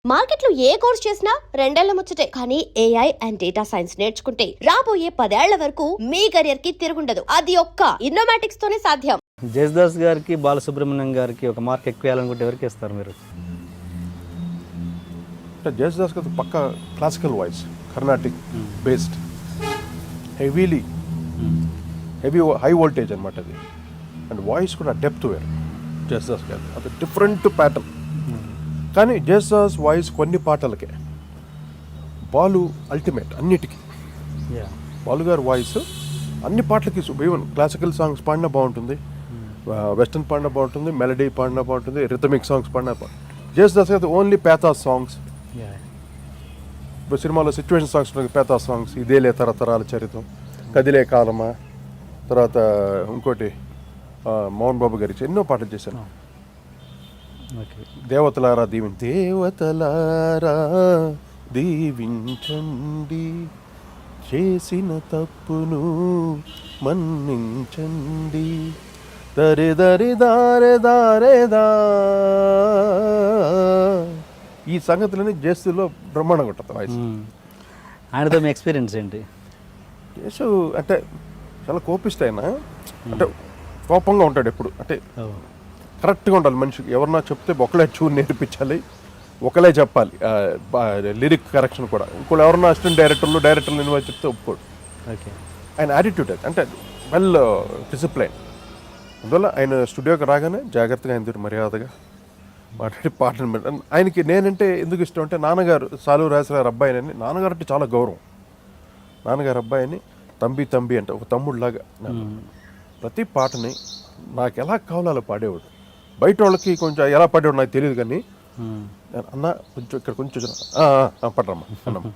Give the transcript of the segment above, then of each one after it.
మార్కెట్లో ఏ కోర్స్ చేసినా రెండేళ్ల ముచ్చటే. కానీ ఏఐ అండ్ డేటా సైన్స్ నేర్చుకుంటే రాబోయే 10 ఏళ్ల వరకు మీ కెరియర్ కి తిరుగుండదు. అది ఒక్క ఇన్నోమాటిక్స్ తోనే సాధ్యం. జేసుదాస్ గారికి బాలసుబ్రహ్మణ్యం గారికి ఒక మార్క్ ఎక్కువ వేయాలనుకుంటే ఎవరికి ఇస్తారు మీరు? అంటే జేసుదాస్ గారు పక్క classical voice, Carnatic based, heavy high voltage అనమాట అది. అండ్ వాయిస్ కూడా డెప్త్ వేరు జేసుదాస్ గారు, అది డిఫరెంట్ ప్యాటర్న్. కానీ జేసుదాస్ వాయిస్ కొన్ని పాటలకే, బాలు అల్టిమేట్ అన్నిటికీ. బాలు గారి వాయిస్ అన్ని పాటలకి, ఈవెన్ క్లాసికల్ సాంగ్స్ పాడినా బాగుంటుంది, వెస్టర్న్ పాడినా బాగుంటుంది, మెలడీ పాడినా బాగుంటుంది, రిథమిక్ సాంగ్స్ పాడినా బాగుంటుంది. జేసుదాస్ గారు ఓన్లీ పేతాస్ సాంగ్స్. ఇప్పుడు సినిమాలో సిచ్యువేషన్ సాంగ్స్ ఉన్నాయి, పేతాస్ సాంగ్స్. ఇదేలే తరతరాల చరిత్రం, కదిలే కాలమా, తర్వాత ఇంకోటి మోహన్ బాబు గారి ఎన్నో పాటలు చేశాను. దేవతలారా దేవతలారా దీవించండి, చేసిన తప్పును మన్నించండి, దరి దరి దారే దారేదా. ఈ సంగతులని జేసులో బ్రహ్మాండంగా ఉంటుంది వాయిస్. ఆయనతో మీ ఎక్స్పీరియన్స్ ఏంటి? జేసు అంటే చాలా కోపిస్ట్ అయినా, అంటే కోపంగా ఉంటాడు ఎప్పుడు, అంటే కరెక్ట్గా ఉండాలి మనిషికి. ఎవరన్నా చెప్తే ఒకలే చూని నేర్పించాలి, ఒకలే చెప్పాలి. లిరిక్ కరెక్షన్ కూడా ఇంకోళ్ళు ఎవరన్నా అసిస్టెంట్ డైరెక్టర్లు ఇన్వాల్వ్ చెప్తే ఒప్పుకోడు. ఓకే, ఆయన యాటిట్యూడ్ అది, అంటే వెల్ డిసిప్లైన్. అందువల్ల ఆయన స్టూడియోకి రాగానే జాగ్రత్తగా ఆయన మర్యాదగా మాట్లాడి పాటలు. ఆయనకి నేనంటే ఎందుకు ఇష్టం అంటే, నాన్నగారు సాలూరు రాజశేఖర అబ్బాయిని, నాన్నగారు అంటే చాలా గౌరవం. నాన్నగారు అబ్బాయిని తంబి అంటే ఒక తమ్ముడిలాగా. ప్రతి పాటని నాకు ఎలా కావాలో అలా పాడేవాడు. బయట వాళ్ళకి కొంచెం ఎలా పాడేవాడు నాకు తెలియదు, కానీ అన్న కొంచెం ఇక్కడ కొంచెం పడరమ్మా అన్నమ్మ,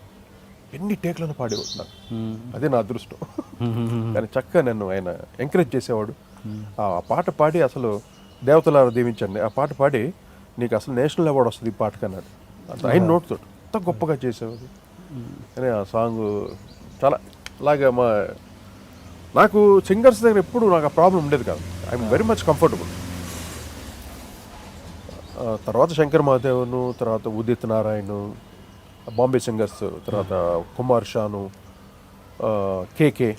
ఎన్ని టేక్లను పాడేవాడు నాకు. అదే నా అదృష్టం. కానీ చక్కగా నన్ను ఆయన ఎంకరేజ్ చేసేవాడు. ఆ పాట పాడి అసలు దేవతలారా దీవించండి, ఆ పాట పాడి నీకు అసలు నేషనల్ అవార్డు వస్తుంది ఈ పాటకి అన్నాడు. ఆయన నోటుతో అంత గొప్పగా చేసేవాడు. కానీ ఆ సాంగ్ చాలా అలాగా నాకు సింగర్స్ దగ్గర ఎప్పుడు నాకు ఆ ప్రాబ్లం ఉండేది కాదు. I'm very much comfortable. తర్వాత శంకర్ మహాదేవను, తర్వాత ఉదిత్ నారాయణ్, బాంబే సింగర్స్, తర్వాత కుమార్ షాను, కేకే,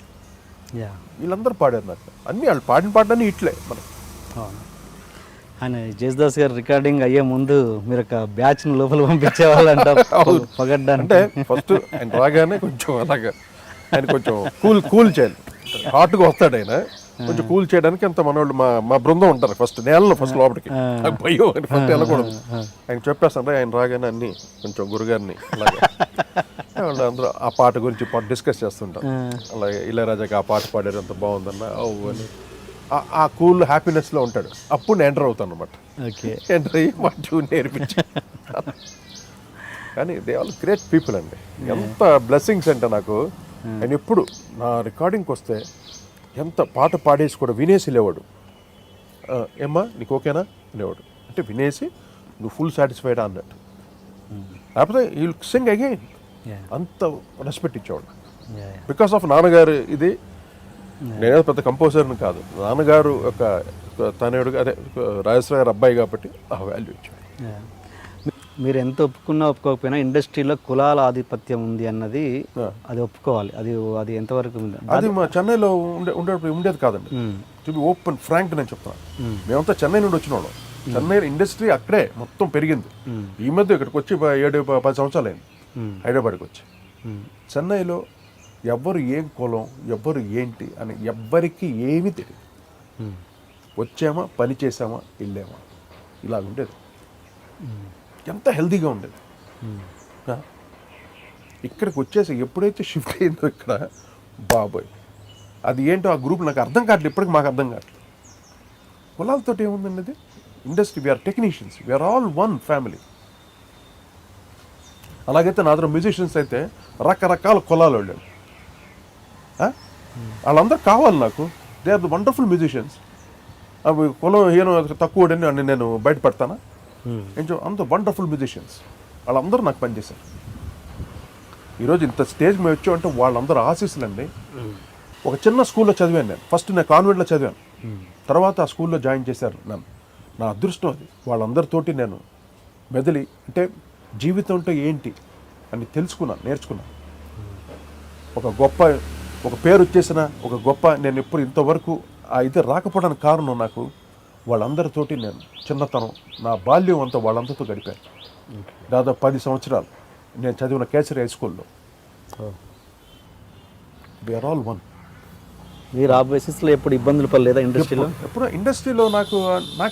వీళ్ళందరూ పాడారు నాకు. అన్నీ వాళ్ళు పాడిన పాటలన్నీ ఇట్లే మనకి. ఆయన జేసుదాస్ గారు రికార్డింగ్ అయ్యే ముందు మీరు ఒక బ్యాచ్ని లోపల పంపించేవాళ్ళంట పగడ్డానికి. అంటే ఫస్ట్ ఆయన రాగానే కొంచెం అలాగా ఆయన కొంచెం కూల్ చేయాలి. హాట్గా వస్తాడు ఆయన, కొంచెం కూల్ చేయడానికి అంత మనోళ్ళు మా బృందం ఉంటారు. ఫస్ట్ నేలలో ఫస్ట్ లోపలికి భయం అని ఫస్ట్ వెళ్ళకూడదు. ఆయన చెప్పేస్తాడు ఆయన రాగానే అన్ని కొంచెం గురుగారిని అలాగే వాళ్ళు అందరూ ఆ పాట గురించి డిస్కస్ చేస్తుంటారు. అలాగే ఇళయరాజాకి ఆ పాట పాడారు, అంత బాగుందన్న అని ఆ కూల్ హ్యాపీనెస్లో ఉంటాడు. అప్పుడు నేను ఎంటర్ అవుతాను అనమాట. ఎంటర్ అయ్యి మా ట్యూన్ నేర్పించి. కానీ దే ఆల్ గ్రేట్ పీపుల్ అండి. ఎంత బ్లెస్సింగ్స్ అంటే నాకు. ఆయన ఎప్పుడు నా రికార్డింగ్కి వస్తే ఎంత పాట పాడేసి కూడా వినేసి లేవాడు. ఏమ్మా నీకు ఓకేనా అనేవాడు. అంటే వినేసి నువ్వు ఫుల్ సాటిస్ఫైడా అన్నట్టు, లేకపోతే యూ విల్ సింగ్ అగైన్. అంత రెస్పెక్ట్ ఇచ్చేవాడు. బికాస్ ఆఫ్ నాన్నగారు. ఇది నేనే పెద్ద కంపోజర్ని కాదు, నాన్నగారు ఒక తనయుడుగా, అదే రాజేశ్వర గారు అబ్బాయి కాబట్టి ఆ వాల్యూ ఇచ్చాడు. మీరు ఎంత ఒప్పుకున్నా ఒప్పుకోకపోయినా ఇండస్ట్రీలో కులాల ఆధిపత్యం ఉంది అన్నది అది ఒప్పుకోవాలి. అది ఎంతవరకు ఉంది? అది మా చెన్నైలో ఉండేది కాదండి. టు బి ఓపెన్ ఫ్రాంక్ నేను చెప్తాను. మేమంతా చెన్నై నుండి వచ్చిన వాళ్ళం. చెన్నై ఇండస్ట్రీ అక్కడే మొత్తం పెరిగింది. ఈ మధ్య ఇక్కడికి వచ్చి 7-10 సంవత్సరాలు అయింది హైదరాబాద్కి వచ్చి. చెన్నైలో ఎవ్వరు ఏం కులం, ఎవ్వరు ఏంటి అని ఎవ్వరికి ఏమీ తెలియదు. వచ్చామా, పని చేసామా, వెళ్ళామా, ఇలా ఉండేది. ఎంత హెల్తీగా ఉండేది. ఇక్కడికి వచ్చేసి ఎప్పుడైతే షిఫ్ట్ అయిందో ఇక్కడ, బాబోయ్ అది ఏంటో ఆ గ్రూప్ నాకు అర్థం కావట్లేదు. ఇప్పటికి మాకు అర్థం కావట్లేదు. కులాలతో ఏముందండి అది industry. We're technicians, we're all one family. అలాగైతే నా దగ్గర మ్యూజిషియన్స్ అయితే రకరకాల కులాలు వాళ్ళు. వాళ్ళందరూ కావాలి నాకు. They are the wonderful musicians. అవి కులం ఏనో తక్కువ అని నేను బయటపడతానా? అంత వండర్ఫుల్ మ్యూజిషియన్స్ వాళ్ళందరూ నాకు పనిచేశారు. ఈరోజు ఇంత స్టేజ్ మేము వచ్చామంటే వాళ్ళందరూ ఆశీస్సులండి. ఒక చిన్న స్కూల్లో చదివాను నేను. ఫస్ట్ నేను కాన్వెంట్లో చదివాను, తర్వాత ఆ స్కూల్లో జాయిన్ చేశారు నన్ను. నా అదృష్టం అది. వాళ్ళందరితోటి నేను మెదిలి, అంటే జీవితం అంటే ఏంటి అని తెలుసుకున్నాను, నేర్చుకున్నాను. ఒక పేరు వచ్చేసిన ఒక గొప్ప నేను ఎప్పుడు ఇంతవరకు ఆ ఇది రాకపోవడానికి కారణం నాకు వాళ్ళందరితోటి నేను చిన్నతనం నా బాల్యం అంతా వాళ్ళందరితో గడిపాను. దాదాపు 10 సంవత్సరాలు నేను చదివిన కేసరి హై స్కూల్లో. We're all one. మీరు ఆ బేసిస్లో ఎప్పుడు ఇబ్బందులు పడలేదా ఇండస్ట్రీలో? ఎప్పుడు ఇండస్ట్రీలో నాకు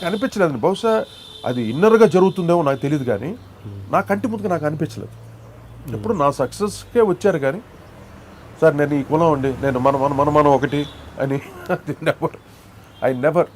అనిపించలేదు. బహుశా అది ఇన్నర్గా జరుగుతుందేమో నాకు తెలియదు, కానీ నా కంటి ముందుగా నాకు అనిపించలేదు. ఎప్పుడు నా సక్సెస్కే వచ్చారు, కానీ సార్ నేను ఈ కులం అండి, నేను మనం ఒకటి అని ఐ నెవర్